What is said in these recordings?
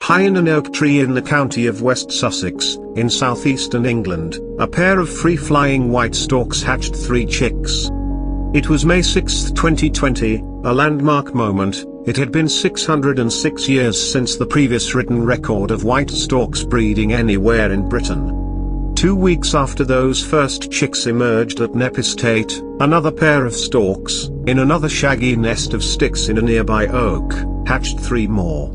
High in an oak tree in the county of West Sussex, in southeastern England, a pair of free-flying white storks hatched 3 chicks. It was May 6, 2020, a landmark moment. It had been 606 years since the previous written record of white storks breeding anywhere in Britain. 2 weeks after those first chicks emerged at Knepp Estate, another pair of storks, in another shaggy nest of sticks in a nearby oak, hatched 3 more.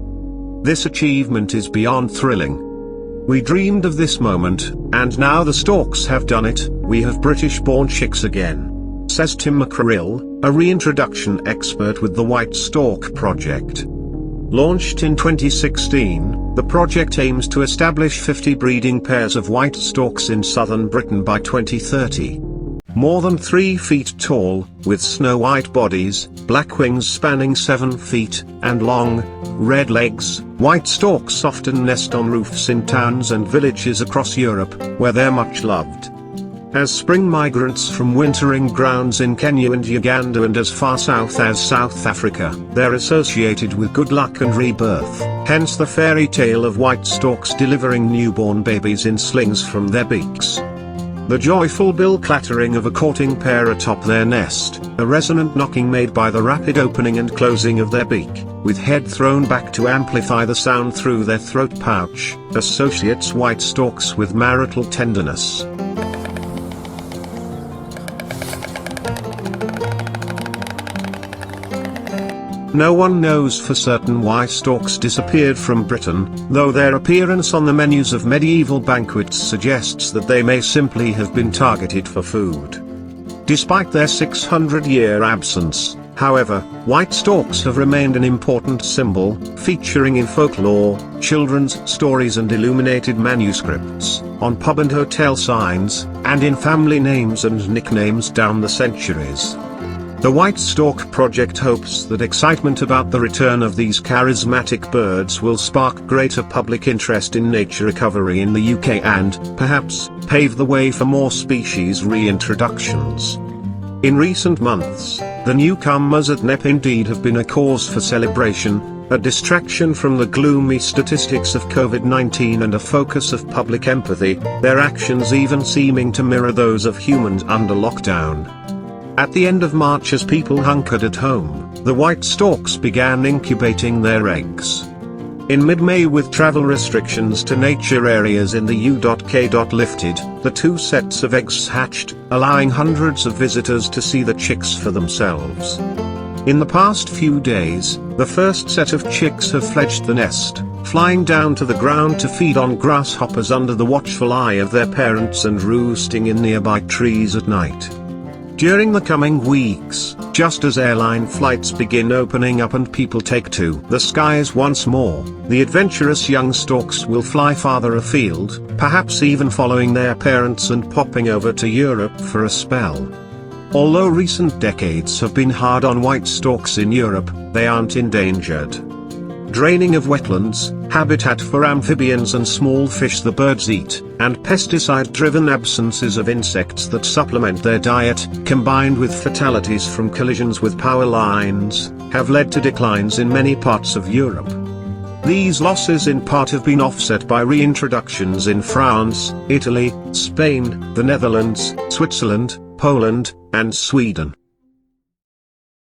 This achievement is beyond thrilling. We dreamed of this moment, and now the storks have done it. We have British-born chicks again, says Tim McCarrill, a reintroduction expert with the White Stork Project. Launched in 2016, the project aims to establish 50 breeding pairs of white storks in southern Britain by 2030. More than 3 feet tall, with snow-white bodies, black wings spanning 7 feet, and long, red legs, white storks often nest on roofs in towns and villages across Europe, where they're much loved. As spring migrants from wintering grounds in Kenya and Uganda and as far south as South Africa, they're associated with good luck and rebirth, hence the fairy tale of white storks delivering newborn babies in slings from their beaks. The joyful bill clattering of a courting pair atop their nest, a resonant knocking made by the rapid opening and closing of their beak, with head thrown back to amplify the sound through their throat pouch, associates white storks with marital tenderness. No one knows for certain why storks disappeared from Britain, though their appearance on the menus of medieval banquets suggests that they may simply have been targeted for food. Despite their 600-year absence, however, white storks have remained an important symbol, featuring in folklore, children's stories and illuminated manuscripts, on pub and hotel signs, and in family names and nicknames down the centuries. The White Stork Project hopes that excitement about the return of these charismatic birds will spark greater public interest in nature recovery in the UK and, perhaps, pave the way for more species reintroductions. In recent months, the newcomers at Knepp indeed have been a cause for celebration, a distraction from the gloomy statistics of COVID-19 and a focus of public empathy, their actions even seeming to mirror those of humans under lockdown. At the end of March, as people hunkered at home, the white storks began incubating their eggs. In mid-May, with travel restrictions to nature areas in the UK lifted, the 2 sets of eggs hatched, allowing hundreds of visitors to see the chicks for themselves. In the past few days, the first set of chicks have fledged the nest, flying down to the ground to feed on grasshoppers under the watchful eye of their parents and roosting in nearby trees at night. During the coming weeks, just as airline flights begin opening up and people take to the skies once more, the adventurous young storks will fly farther afield, perhaps even following their parents and popping over to Europe for a spell. Although recent decades have been hard on white storks in Europe, they aren't endangered. Draining of wetlands, habitat for amphibians and small fish the birds eat, and pesticide-driven absences of insects that supplement their diet, combined with fatalities from collisions with power lines, have led to declines in many parts of Europe. These losses in part have been offset by reintroductions in France, Italy, Spain, the Netherlands, Switzerland, Poland, and Sweden.